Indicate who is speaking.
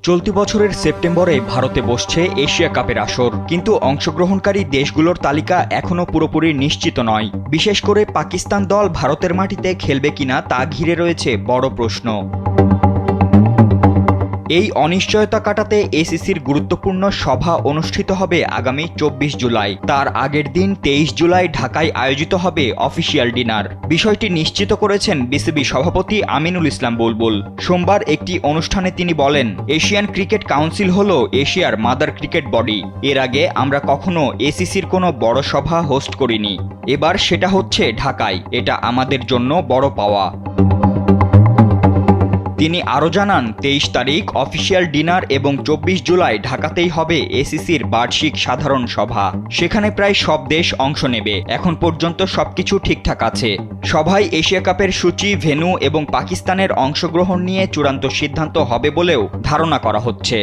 Speaker 1: চলতি বছরের সেপ্টেম্বরে ভারতে বসছে এশিয়া কাপের আসর, কিন্তু অংশগ্রহণকারী দেশগুলোর তালিকা এখনও পুরোপুরি নিশ্চিত নয়। বিশেষ করে পাকিস্তান দল ভারতের মাটিতে খেলবে কিনা তা ঘিরে রয়েছে বড় প্রশ্ন। এই অনিশ্চয়তা কাটাতে এসিসির গুরুত্বপূর্ণ সভা অনুষ্ঠিত হবে আগামী 24 জুলাই। তার আগের দিন 23 জুলাই ঢাকায় আয়োজিত হবে অফিসিয়াল ডিনার। বিষয়টি নিশ্চিত করেছেন বিসিবি সভাপতি আমিনুল ইসলাম বুলবুল। সোমবার একটি অনুষ্ঠানে তিনি বলেন, এশিয়ান ক্রিকেট কাউন্সিল হলো এশিয়ার মাদার ক্রিকেট বডি। এর আগে আমরা কখনো এসিসির কোনো বড় সভা হোস্ট করিনি। এবার সেটা হচ্ছে ঢাকায়। এটা আমাদের জন্য বড় পাওয়া। তিনি আরও জানান, 23 তারিখ অফিসিয়াল ডিনার এবং 24 জুলাই ঢাকাতেই হবে এসিসির বার্ষিক সাধারণ সভা। সেখানে প্রায় সব দেশ অংশ নেবে। এখন পর্যন্ত সবকিছু ঠিকঠাক আছে। সভায় এশিয়া কাপের সূচি, ভেন্যু এবং পাকিস্তানের অংশগ্রহণ নিয়ে চূড়ান্ত সিদ্ধান্ত হবে বলেও ধারণা করা হচ্ছে।